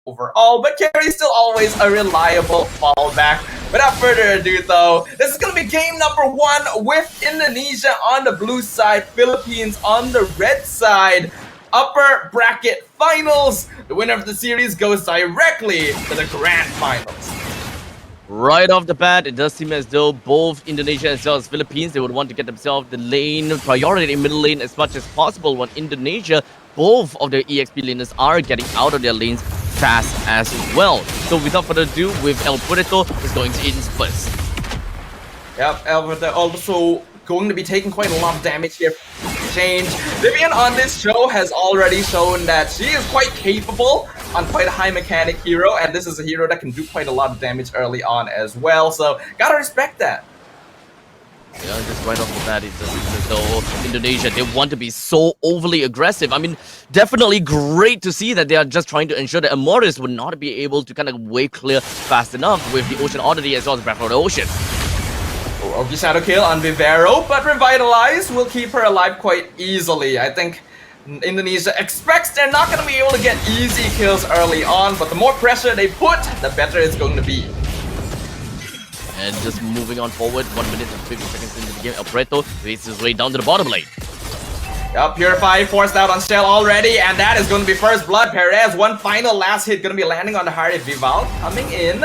overall, but carry still always a reliable fallback. Without further ado though, this is going to be game number 1 with Indonesia on the blue side, Philippines on the red side. Upper bracket finals. The winner of the series goes directly to the grand finals. Right off the bat, it does seem as though both Indonesia as well as Philippines, they would want to get themselves the lane priority in middle lane as much as possible. When Indonesia, both of their EXP laners are getting out of their lanes fast as well. So without further ado, with El Puerto is going to in first. Yep, El Puerto also going to be taking quite a lot of damage here. Change. Vivian on this show has already shown that she is quite capable on quite a high mechanic hero, and this is a hero that can do quite a lot of damage early on as well, so gotta respect that. Yeah, just right off the bat, it doesn't seem as though Indonesia, they want to be so overly aggressive. I mean, definitely great to see that they are just trying to ensure that Immortus would not be able to kind of wave clear fast enough with the Ocean Oddity as well as Breath of the Ocean. Ogi Shadow Kill on Vivero, but Revitalize will keep her alive quite easily. I think Indonesia expects they're not going to be able to get easy kills early on, but the more pressure they put, the better it's going to be. And just moving on forward, 1 minute and 50 seconds into the game, El Preto makes his way down to the bottom lane. Yep, Purify forced out on Shell already, and that is going to be first blood. Perez, one final last hit going to be landing on the heart. Vival coming in.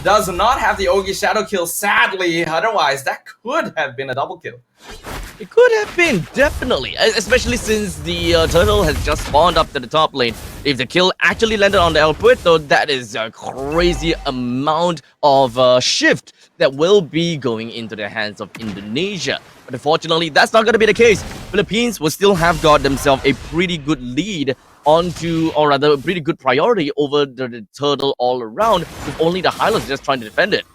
Does not have the Ogi Shadow Kill, sadly. Otherwise, that could have been a double kill. It could have been, definitely. Especially since the turtle has just spawned up to the top lane. If the kill actually landed on the El Puerto, that is a crazy amount of shift that will be going into the hands of Indonesia. But unfortunately, that's not going to be the case. Philippines will still have got themselves a pretty good lead onto, or rather a pretty good priority over the turtle all around, with only the Highlands just trying to defend it.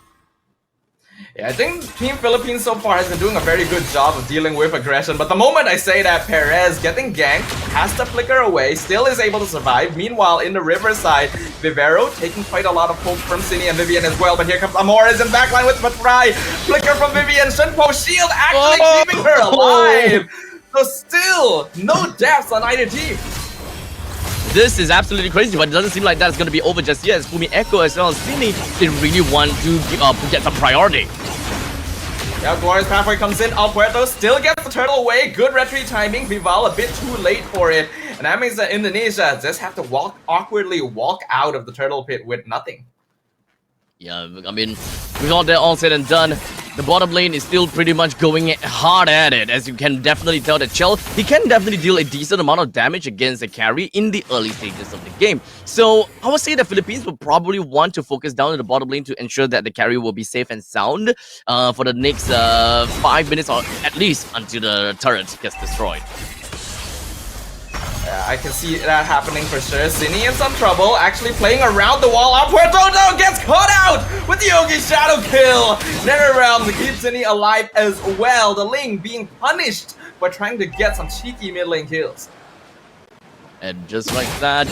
Yeah, I think Team Philippines so far has been doing a very good job of dealing with aggression, but the moment I say that, Perez getting ganked, has to flicker away, still is able to survive. Meanwhile, in the riverside, Vivero taking quite a lot of hope from Cine and Vivian as well, but here comes Amores in backline with Matrai. Flicker from Vivian, Shenpo shield actually keeping her alive! So still, no deaths on either team. This is absolutely crazy, but it doesn't seem like that's going to be over just yet. As Fumi Echo as well as Cine, they really want to get some priority. Yeah, Glorious Pathway comes in. El Puerto still gets the turtle away. Good retreat timing. Vival a bit too late for it. And that means that Indonesia just have to awkwardly walk out of the turtle pit with nothing. Yeah, I mean, with all that all said and done, the bottom lane is still pretty much going hard at it. As you can definitely tell that Chell, he can definitely deal a decent amount of damage against the carry in the early stages of the game. So I would say the Philippines will probably want to focus down in the bottom lane to ensure that the carry will be safe and sound for the next 5 minutes, or at least until the turret gets destroyed. Yeah, I can see that happening for sure. Cine in some trouble, actually playing around the wall. El Puerto gets caught out with the Ogi Shadow Kill. NetherRealm to keep Cine alive as well. The Ling being punished for trying to get some cheeky mid lane kills. And just like that,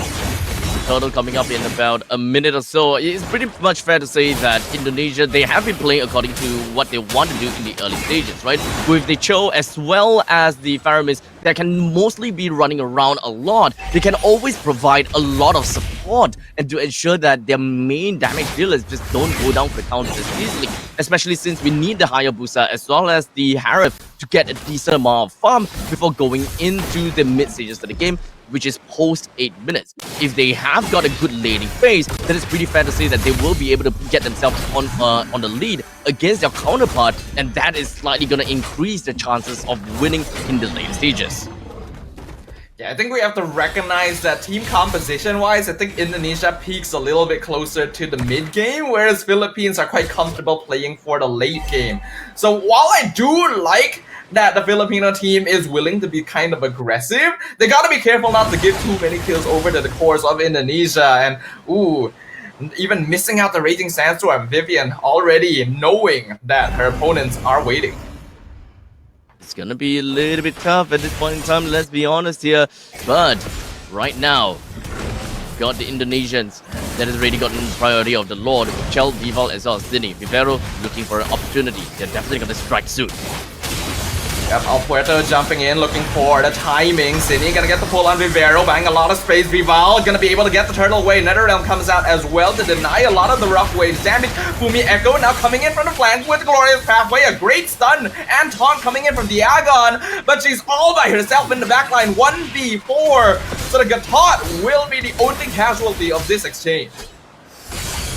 total coming up in about a minute or so. It's pretty much fair to say that Indonesia, they have been playing according to what they want to do in the early stages, right? With the Cho as well as the Faramis that can mostly be running around a lot, they can always provide a lot of support and to ensure that their main damage dealers just don't go down for the counters as easily, especially since we need the Hayabusa as well as the Harif to get a decent amount of farm before going into the mid stages of the game, which is post 8 minutes. If they have got a good laning phase, then it's pretty fair to say that they will be able to get themselves on the lead against their counterpart, and that is slightly going to increase the chances of winning in the later stages. Yeah, I think we have to recognize that team composition-wise, I think Indonesia peaks a little bit closer to the mid-game, whereas Philippines are quite comfortable playing for the late game. So while I do like that the Filipino team is willing to be kind of aggressive, they gotta be careful not to give too many kills over to the cores of Indonesia. And ooh, even missing out the Raging Sandstorm, Vivian already knowing that her opponents are waiting. It's gonna be a little bit tough at this point in time, let's be honest here. But right now, got the Indonesians that has already gotten priority of the Lord. Chell, Vival as well as Cine. Vivero looking for an opportunity. They're definitely gonna strike soon. Yep, Alpuerto jumping in, looking for the timing. Sydney gonna get the pull on Vivero, buying a lot of space. Vival gonna be able to get the turtle away. NetherRealm comes out as well to deny a lot of the rough waves damage. Fumi Echo now coming in from the flank with the Glorious Pathway. A great stun and taunt coming in from Diagon, but she's all by herself in the backline. 1v4. So the Gatot will be the only casualty of this exchange.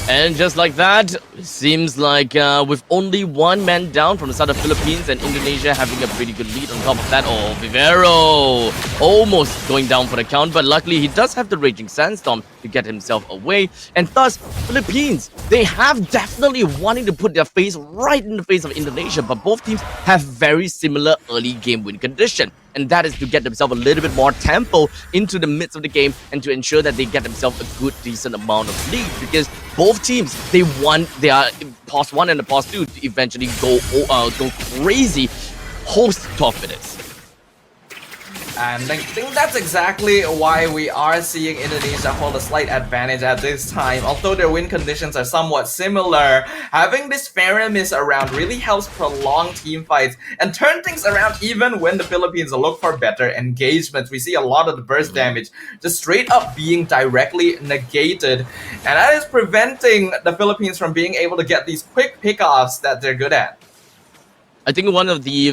And just like that, seems like with only one man down from the side of Philippines and Indonesia having a pretty good lead on top of that. Oh, Vivero almost going down for the count, but luckily he does have the Raging Sandstorm to get himself away. And thus, Philippines, they have definitely wanting to put their face right in the face of Indonesia, but both teams have very similar early game win condition. And that is to get themselves a little bit more tempo into the midst of the game and to ensure that they get themselves a good, decent amount of lead. Because both teams, they want their pause 1 and the pause 2 to eventually go crazy host top minutes. And I think that's exactly why we are seeing Indonesia hold a slight advantage at this time. Although their win conditions are somewhat similar, having this Faramis around really helps prolong team fights and turn things around even when the Philippines look for better engagements. We see a lot of the burst damage just straight up being directly negated. And that is preventing the Philippines from being able to get these quick pickoffs that they're good at. I think one of the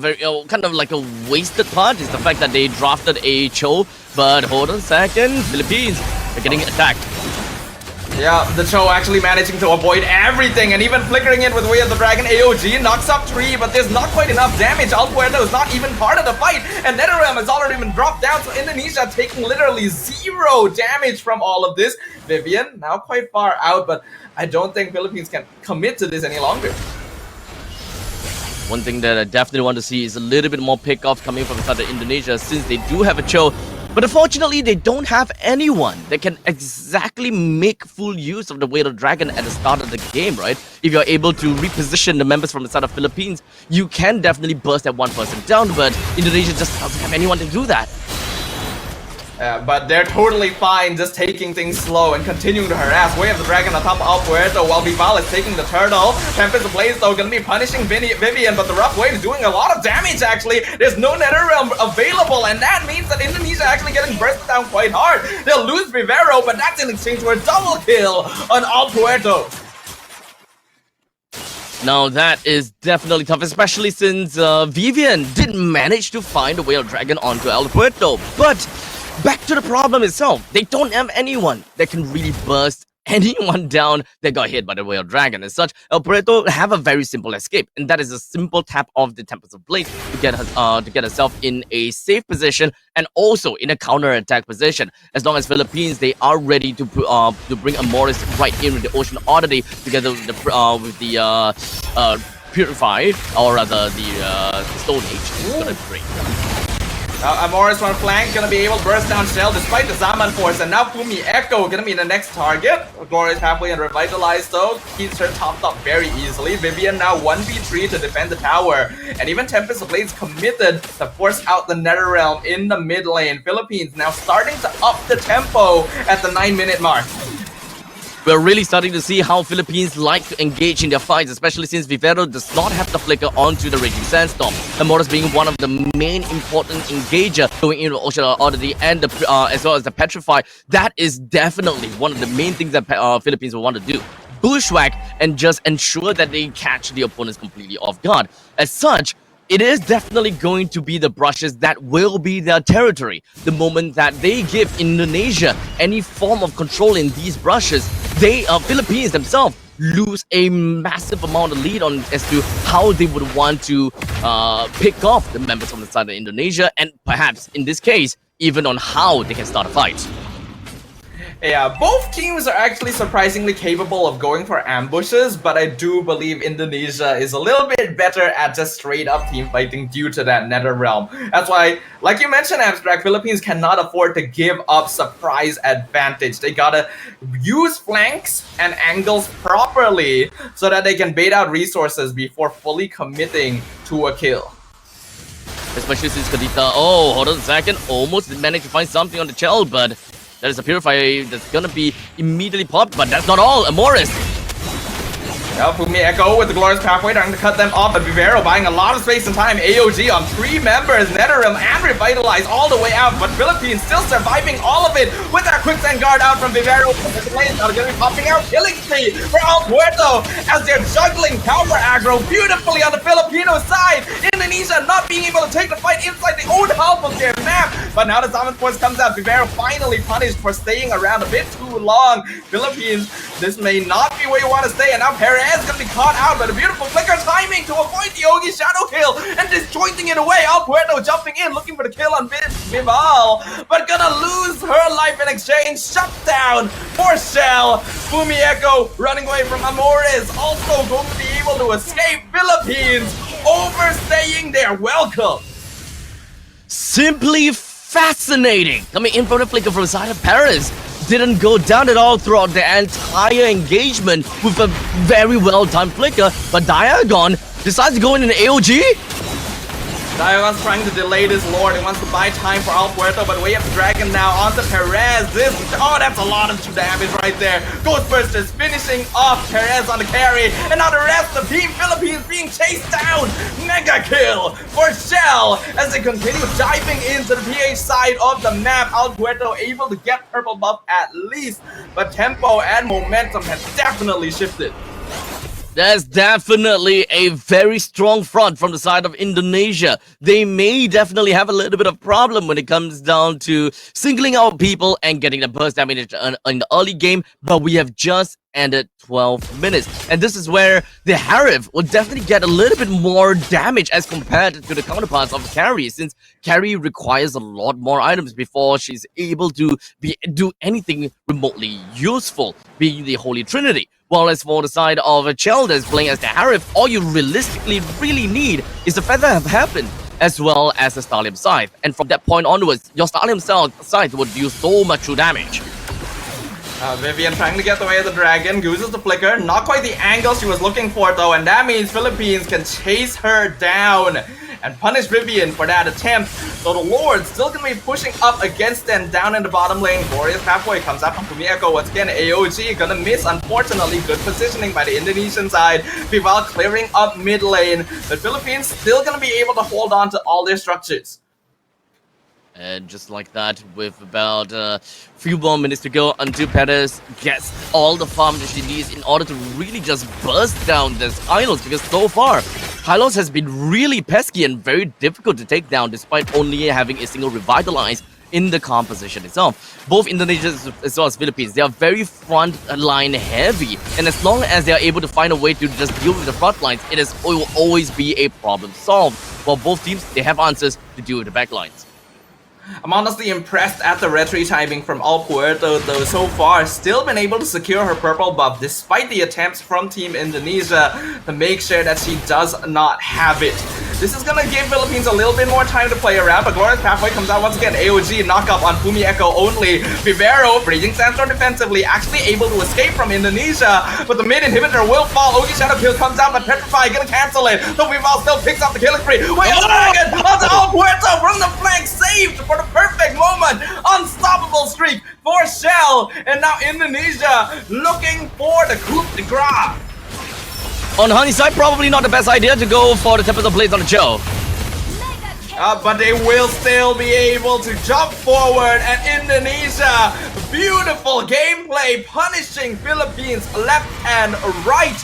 very kind of like a wasted part is the fact that they drafted a Cho, but hold on a second, Philippines are getting attacked. Yeah, the Cho actually managing to avoid everything and even flickering it with Way of the Dragon. AOG knocks up 3, but there's not quite enough damage. Alpuerto is not even part of the fight, and NetherRealm has already been dropped down, so Indonesia taking literally 0 damage from all of this. Vivian now quite far out, but I don't think Philippines can commit to this any longer. One thing that I definitely want to see is a little bit more pickoffs coming from the side of Indonesia since they do have a Cho. But unfortunately, they don't have anyone that can exactly make full use of the Way of the Dragon at the start of the game, right? If you're able to reposition the members from the side of Philippines, you can definitely burst that one person down, but Indonesia just doesn't have anyone to do that. But they're totally fine just taking things slow and continuing to harass. Way of the Dragon on top of Alpuerto while Vival is taking the turtle. Tempest Blaze though gonna be punishing Vivian, but the rough wave is doing a lot of damage actually. There's no NetherRealm available, and that means that Indonesia actually getting burst down quite hard. They'll lose Vivero, but that's in exchange for a double kill on Alpuerto. Now that is definitely tough, especially since Vivian did manage to find a Way of Dragon onto Alpuerto, but back to the problem itself, they don't have anyone that can really burst anyone down that got hit by the Way of Dragon. As such, Alpuerto have a very simple escape, and that is a simple tap of the Tempest of Blade to get herself in a safe position and also in a counter-attack position. As long as Philippines, they are ready to bring a Morris right in with the Ocean Oddity together with the Purify, or rather the Stone Age is gonna break. Morris on flank gonna be able to burst down Shell despite the Zaman force, and now Fumi Echo gonna be the next target. Glorious Pathway and Revitalize though keeps her topped up very easily. Vivian now 1v3 to defend the tower, and even Tempest of Blades committed to force out the NetherRealm in the mid lane. Philippines now starting to up the tempo at the 9-minute mark. We're really starting to see how Philippines like to engage in their fights, especially since Vivero does not have the flicker onto the Raging Sandstorm. And Morris being one of the main important engager going into Ocean Oddity and as well as the Petrify. That is definitely one of the main things that Philippines will want to do. Bushwhack and just ensure that they catch the opponents completely off guard. As such, it is definitely going to be the brushes that will be their territory. The moment that they give Indonesia any form of control in these brushes, they, Philippines themselves, lose a massive amount of lead on as to how they would want to pick off the members from the side of Indonesia, and perhaps, in this case, even on how they can start a fight. Yeah, both teams are actually surprisingly capable of going for ambushes, but I do believe Indonesia is a little bit better at just straight up team fighting due to that NetherRealm. That's why, like you mentioned, Abstract, Philippines cannot afford to give up surprise advantage. They gotta use flanks and angles properly so that they can bait out resources before fully committing to a kill. Especially since Kadita, oh, hold on a second, almost managed to find something on the shell, but that is a Purify that's gonna be immediately popped, but that's not all. Morris. Fumi Echo with the glorious pathway trying to cut them off, but Vivero buying a lot of space and time. AOG on 3 members, Netherrealm and Revitalize all the way out, but Philippines still surviving all of it with that quicksand guard out from Vivero. The lanes are going to be popping out, killing spree for El Puerto as they're juggling counter aggro beautifully on the Filipino side. Indonesia not being able to take the fight inside the own half of their map, but now the Summon Force comes out. Vivero finally punished for staying around a bit too long. Philippines, this may not be where you want to stay, and now Perez gonna be caught out, but a beautiful flicker timing to avoid the Ogi shadow kill and disjointing it away. El Puerto jumping in, looking for the kill on Vival, but gonna lose her life in exchange. Shut down for Shell. Fumi Echo running away from Amores, also going to be able to escape. Philippines overstaying their welcome. Simply fascinating. Coming in from the flicker from the side of Paris. Didn't go down at all throughout the entire engagement with a very well-timed flicker, but Diagon decides to go in an AOG? Diagon's trying to delay this lord. He wants to buy time for El Puerto, but we have the dragon now onto Perez. That's a lot of damage right there. Ghostbusters finishing off Perez on the carry, and now the rest of Team Philippines being chased down. Mega kill for Shell as they continue diving into the PH side of the map. El Puerto able to get purple buff at least, but tempo and momentum has definitely shifted. There's definitely a very strong front from the side of Indonesia. They may definitely have a little bit of problem when it comes down to singling out people and getting the burst damage in the early game, but we have just ended 12 minutes. And this is where the Harif will definitely get a little bit more damage as compared to the counterparts of Carry, since Carry requires a lot more items before she's able to do anything remotely useful, being the Holy Trinity. While as for the side of Chell that's playing as the Harif, all you realistically really need is the Feather of Heaven as well as the Stallium Scythe. And from that point onwards, your Stallium Scythe would do so much true damage. Vivian trying to get away with the dragon, uses the flicker, not quite the angle she was looking for though, and that means Philippines can chase her down and punish Vivian for that attempt. So the Lord still gonna be pushing up against them down in the bottom lane. Glorious pathway comes up from Fumi Echo once again. AOG gonna miss, unfortunately. Good positioning by the Indonesian side. Vival clearing up mid lane. The Philippines still gonna be able to hold on to all their structures. And just like that, with about a few more minutes to go until Perez gets all the farm that she needs in order to really just burst down this Hylos, because so far, Hylos has been really pesky and very difficult to take down despite only having a single Revitalize in the composition itself. Both Indonesia as well as Philippines, they are very front line heavy, and as long as they are able to find a way to just deal with the front lines, it will always be a problem solved. While both teams, they have answers to deal with the back lines. I'm honestly impressed at the retry timing from El Puerto, though so far still been able to secure her purple buff despite the attempts from Team Indonesia to make sure that she does not have it. This is gonna give Philippines a little bit more time to play around, but Glorious Pathway comes out once again. AOG knockup on Fumi Echo only. Vivero, Freezing Sandstorm defensively, actually able to escape from Indonesia, but the mid inhibitor will fall. Ogi Shadow Kill comes out, but Petrify gonna cancel it. So Vival still picks up the killing spree. Wait a second! Onto El Puerto from the flank, saved for the perfect moment. Unstoppable streak for Shell, and now Indonesia looking for the coup de grace. On Honey's side, probably not the best idea to go for the Tempest of Blades on the Joe. But they will still be able to jump forward, and Indonesia, beautiful gameplay, punishing Philippines left and right.